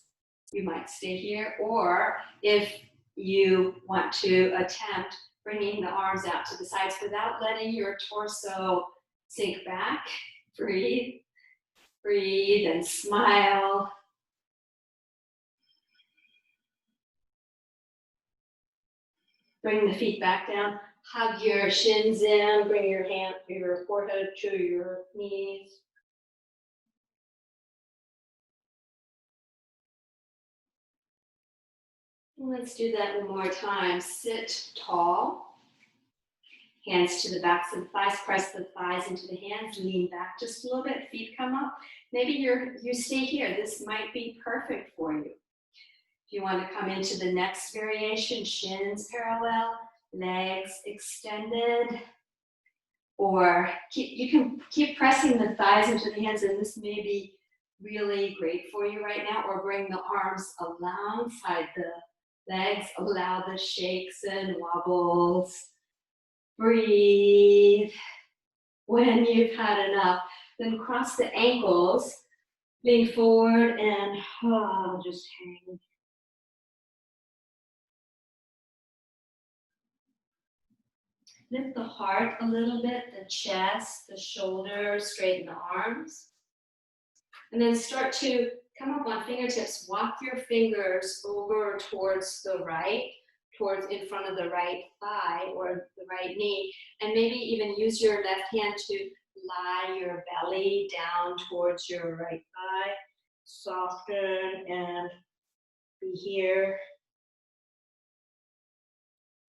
You might stay here, or if you want to attempt bringing the arms out to the sides without letting your torso sink back. Breathe, breathe and smile. Bring the feet back down. Hug your shins in. Bring your forehead to your knees. Let's do that one more time. Sit tall. Hands to the backs of the thighs. Press the thighs into the hands. Lean back just a little bit. Feet come up. Maybe you stay here. This might be perfect for you. If you want to come into the next variation, shins parallel, legs extended, or you can keep pressing the thighs into the hands, and this may be really great for you right now, or bring the arms alongside the legs, allow the shakes and wobbles. Breathe. When you've had enough, then cross the ankles, lean forward and just hang. Lift the heart a little bit, the chest, the shoulders, straighten the arms. And then start to come up on fingertips. Walk your fingers over towards the right, towards in front of the right thigh or the right knee. And maybe even use your left hand to lie your belly down towards your right thigh. Soften and be here.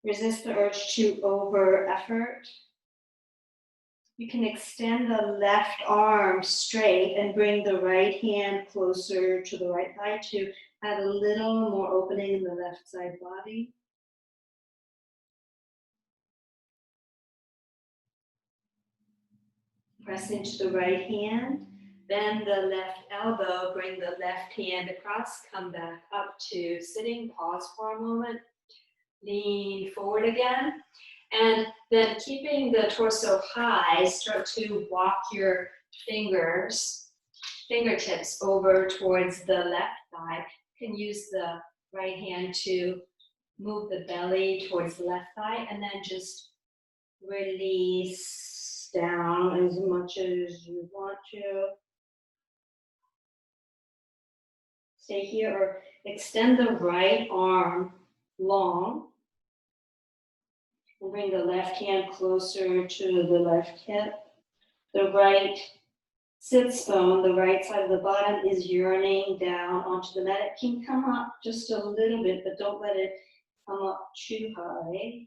Resist the urge to over effort. You can extend the left arm straight and bring the right hand closer to the right thigh to add a little more opening in the left side body. Press into the right hand, bend the left elbow, bring the left hand across, come back up to sitting, pause for a moment, lean forward again, and then keeping the torso high, start to walk your fingertips over towards the left thigh. You can use the right hand to move the belly towards the left thigh, and then just release down as much as you want to. Stay here or extend the right arm long and bring the left hand closer to the left hip. The right sits bone, the right side of the bottom is yearning down onto the mat. It can come up just a little bit, but don't let it come up too high.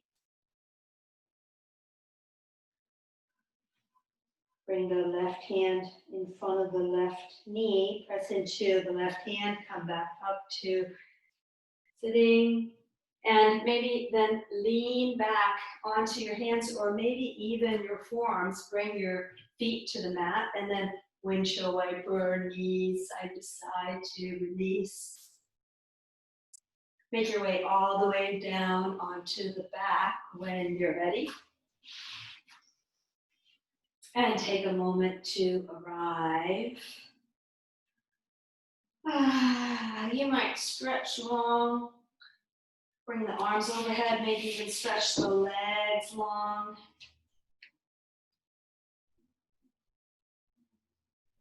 Bring the left hand in front of the left knee, press into the left hand, come back up to sitting, and maybe then lean back onto your hands or maybe even your forearms. Bring your feet to the mat and then windshield wiper, knees side to side to release. Make your way all the way down onto the back when you're ready. And take a moment to arrive. You might stretch long. Bring the arms overhead, maybe even stretch the legs long.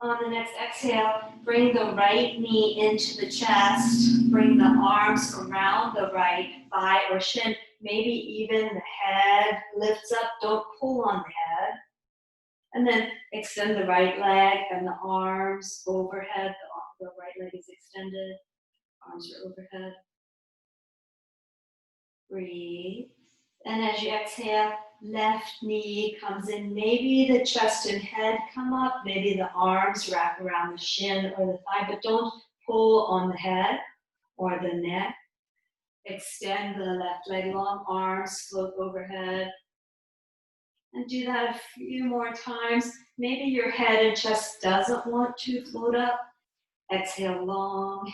On the next exhale, bring the right knee into the chest. Bring the arms around the right thigh or shin. Maybe even the head lifts up. Don't pull on the head. And then extend the right leg and the arms overhead. The right leg is extended. Arms are overhead. Breathe. And as you exhale, left knee comes in. Maybe the chest and head come up. Maybe the arms wrap around the shin or the thigh, but don't pull on the head or the neck. Extend the left leg long, arms float overhead. And do that a few more times. Maybe your head and chest doesn't want to float up. Exhale long.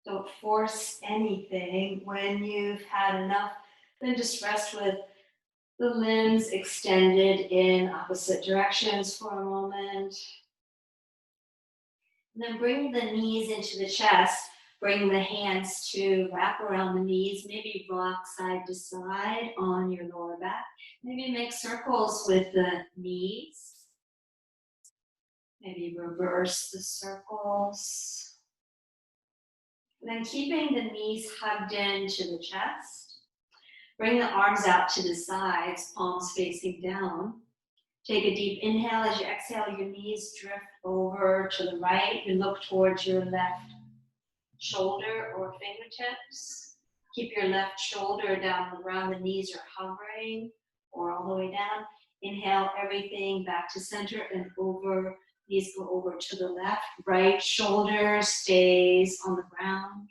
Don't force anything. When you've had enough, then just rest with the limbs extended in opposite directions for a moment. And then bring the knees into the chest. Bring the hands to wrap around the knees. Maybe rock side to side on your lower back. Maybe make circles with the knees. Maybe reverse the circles. And then keeping the knees hugged into the chest. Bring the arms out to the sides, palms facing down. Take a deep inhale. As you exhale, your knees drift over to the right. You look towards your left shoulder or fingertips. Keep your left shoulder down on the ground. The knees are hovering or all the way down. Inhale everything back to center and over. Knees go over to the left. Right shoulder stays on the ground.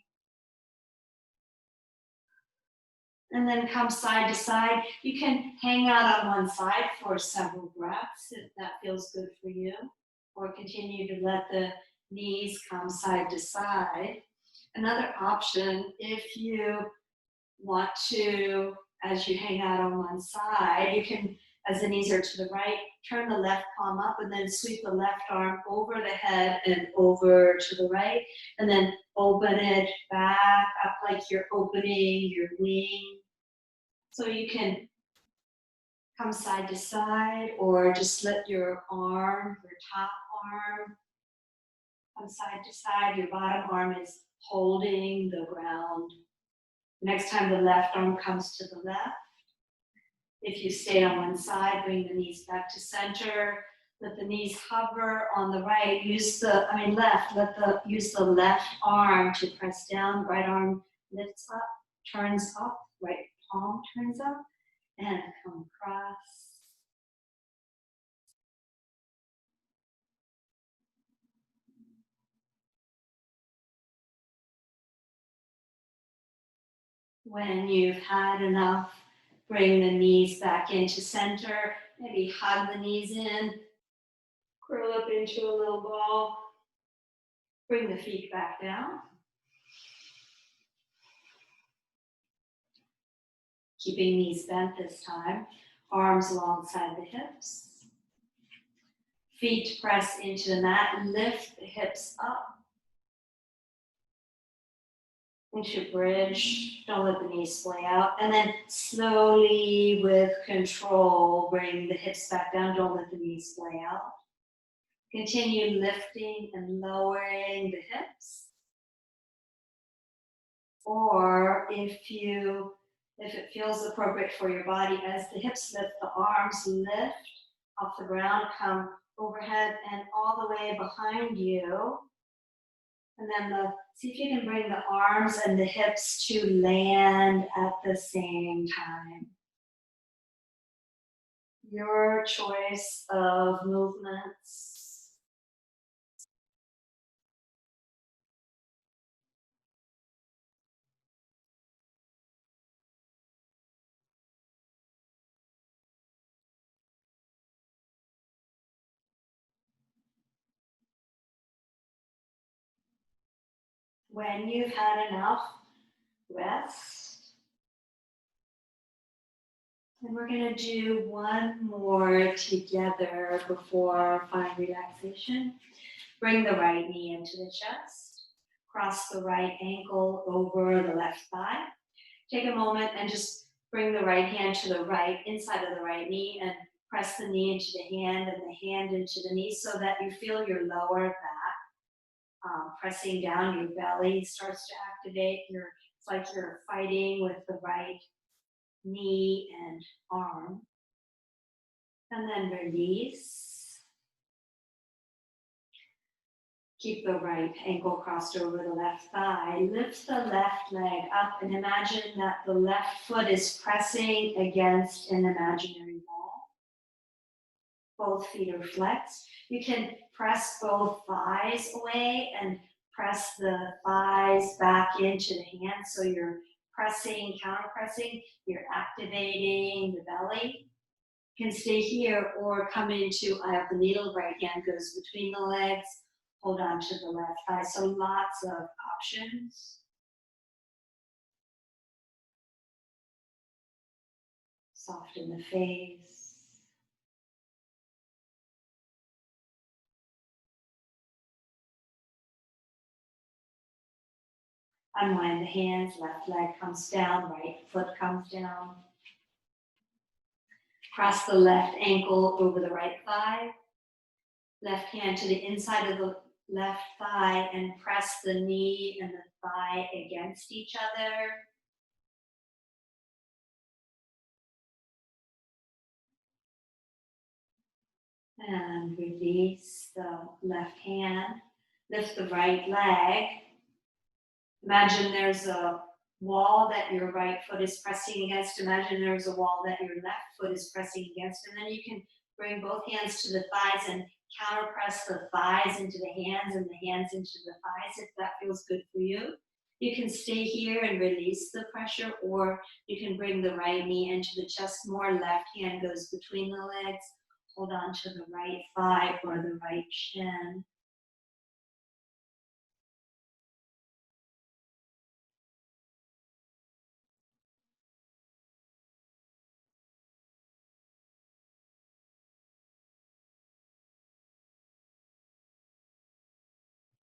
And then come side to side. You can hang out on one side for several breaths if that feels good for you. Or continue to let the knees come side to side. Another option, if you want to, as you hang out on one side, you can, as the knees are to the right, turn the left palm up and then sweep the left arm over the head and over to the right. And then open it back up like you're opening your wing. So you can come side to side or just let your arm, your top arm, From side to side, your bottom arm is holding the ground. Next time the left arm comes to the left. If you stay on one side, bring the knees back to center. Let the knees hover on the right. Use the left arm to press down. Right arm lifts up, turns up. Right palm turns up, and come across. When you've had enough, bring the knees back into center. Maybe hug the knees in. Curl up into a little ball. Bring the feet back down. Keeping knees bent this time. Arms alongside the hips. Feet press into the mat. Lift the hips up. Into bridge. Don't let the knees splay out. And then slowly, with control, bring the hips back down. Don't let the knees splay out. Continue lifting and lowering the hips. Or if it feels appropriate for your body, as the hips lift, the arms lift off the ground, come overhead and all the way behind you. And then see if you can bring the arms and the hips to land at the same time. Your choice of movements. When you've had enough, rest. And we're going to do one more together before fine relaxation. Bring the right knee into the chest. Cross the right ankle over the left thigh. Take a moment and just bring the right hand to the right, inside of the right knee, and press the knee into the hand and the hand into the knee so that you feel your lower back pressing down. Your belly starts to activate. It's like you're fighting with the right knee and arm. And then release. Keep the right ankle crossed over the left thigh. Lift the left leg up and imagine that the left foot is pressing against an imaginary wall. Both feet are flexed. You can press both thighs away and press the thighs back into the hands. So you're pressing, counter pressing, you're activating the belly. You can stay here or come into eye of the needle. Right hand goes between the legs. Hold on to the left thigh. So lots of options. Soften the face. Unwind the hands, left leg comes down, right foot comes down. Cross the left ankle over the right thigh. Left hand to the inside of the left thigh and press the knee and the thigh against each other. And release the left hand. Lift the right leg. Imagine there's a wall that your right foot is pressing against. Imagine there's a wall that your left foot is pressing against. And then you can bring both hands to the thighs and counter press the thighs into the hands and the hands into the thighs if that feels good for you. You can stay here and release the pressure, or you can bring the right knee into the chest more. Left hand goes between the legs. Hold on to the right thigh or the right shin.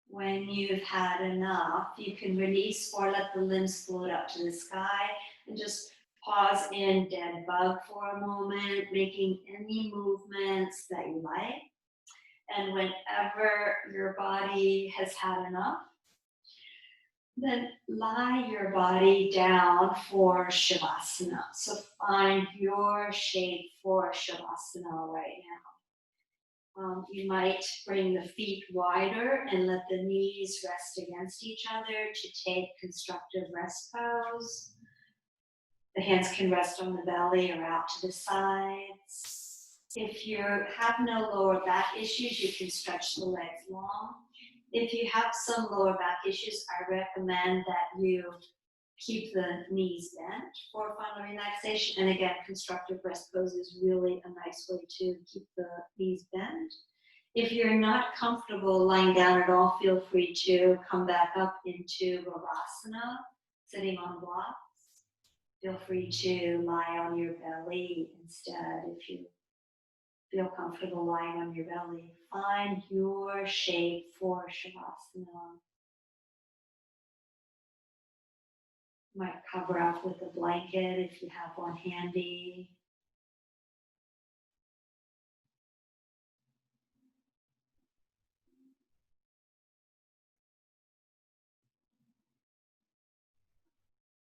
When you've had enough, you can release or let the limbs float up to the sky and just pause in dead bug for a moment, making any movements that you like. And whenever your body has had enough, then lie your body down for Shavasana. So find your shape for Shavasana right now. You might bring the feet wider and let the knees rest against each other to take constructive rest pose. The hands can rest on the belly or out to the sides. If you have no lower back issues, you can stretch the legs long. If you have some lower back issues, I recommend that you keep the knees bent for final relaxation. And again, constructive rest pose is really a nice way to keep the knees bent. If you're not comfortable lying down at all, feel free to come back up into Ravasana, sitting on blocks. Feel free to lie on your belly instead if you feel comfortable lying on your belly. Find your shape for Shavasana. You might cover up with a blanket if you have one handy.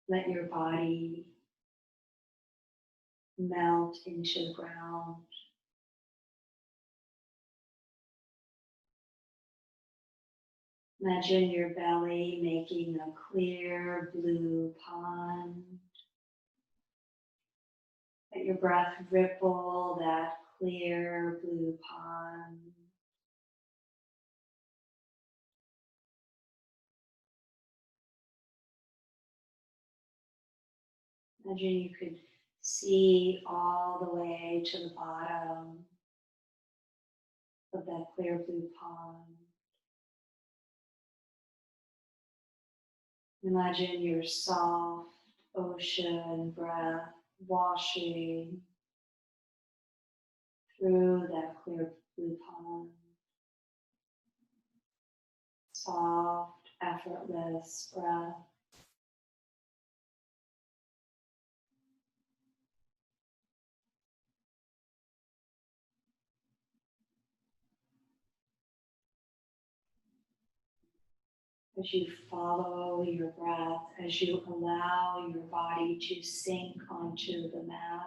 Let your body melt into the ground. Imagine your belly making a clear blue pond. Let your breath ripple that clear blue pond. Imagine you could see all the way to the bottom of that clear blue pond. Imagine your soft ocean breath washing through that clear blue pond. Soft, effortless breath. As you follow your breath, as you allow your body to sink onto the mat,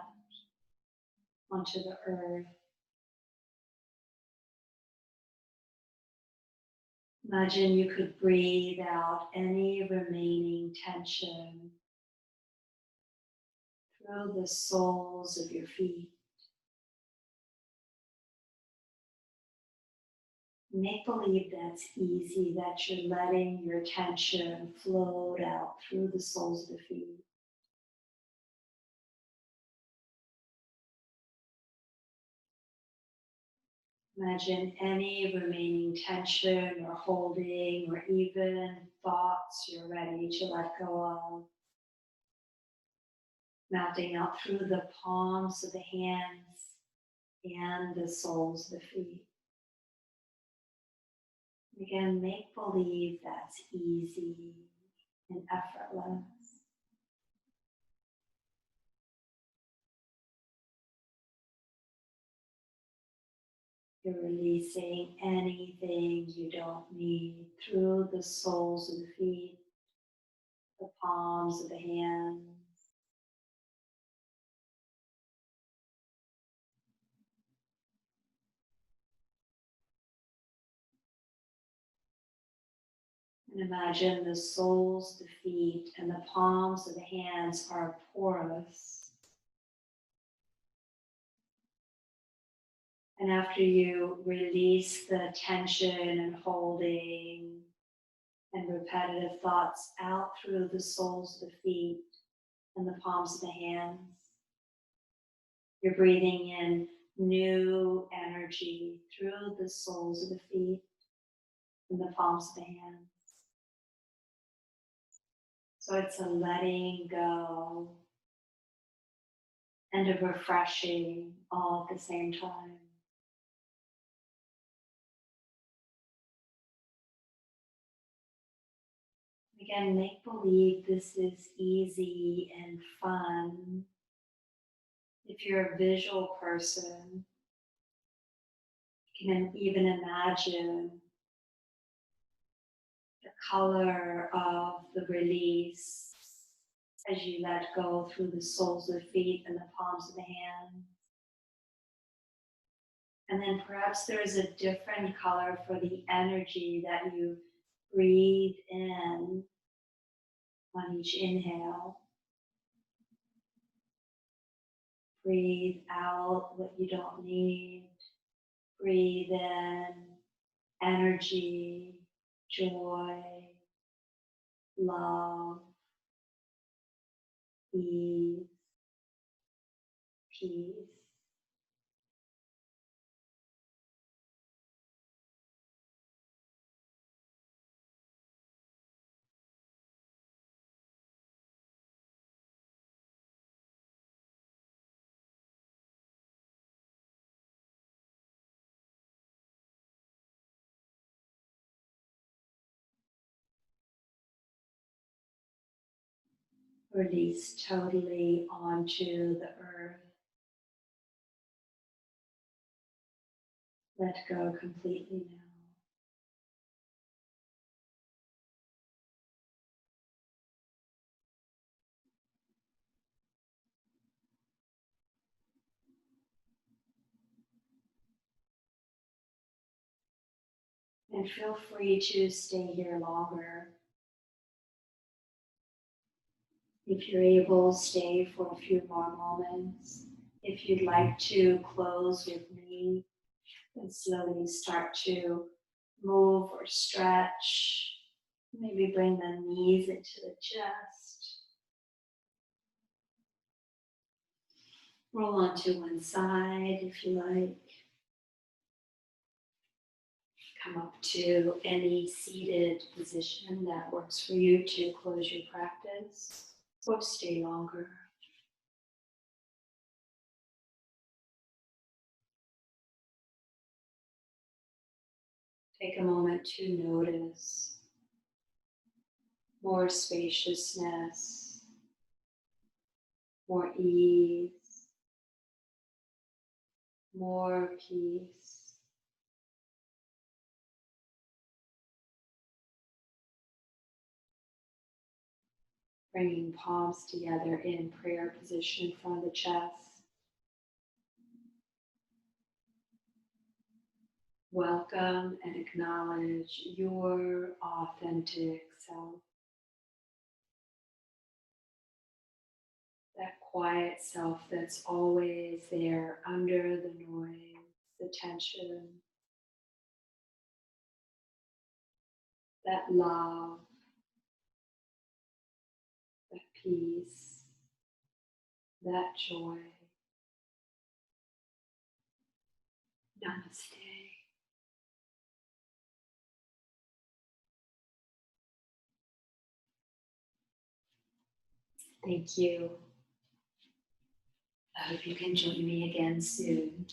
onto the earth. Imagine you could breathe out any remaining tension through the soles of your feet. Make believe that's easy, that you're letting your tension float out through the soles of the feet. Imagine any remaining tension or holding or even thoughts you're ready to let go of. Melting out through the palms of the hands and the soles of the feet. Again, make believe that's easy and effortless. You're releasing anything you don't need through the soles of the feet, the palms of the hands. And imagine the soles of the feet and the palms of the hands are porous. And after you release the tension and holding and repetitive thoughts out through the soles of the feet and the palms of the hands, you're breathing in new energy through the soles of the feet and the palms of the hands. So it's a letting go and a refreshing all at the same time. Again, make believe this is easy and fun. If you're a visual person, You can even imagine the color of the release as you let go through the soles of the feet and the palms of the hands. And then perhaps there is a different color for the energy that you breathe in on each inhale. Breathe out what you don't need. Breathe in energy, joy, love, ease, peace. Release totally onto the earth. Let go completely now. And feel free to stay here longer. If you're able, stay for a few more moments. If you'd like to close with me, then slowly start to move or stretch. Maybe bring the knees into the chest. Roll onto one side if you like. Come up to any seated position that works for you to close your practice or stay longer. Take a moment to notice more spaciousness, more ease, more peace. Bringing palms together in prayer position in front of the chest. Welcome and acknowledge your authentic self. That quiet self that's always there under the noise, the tension, that love, that peace, that joy. Namaste. Thank you. I hope you can join me again soon.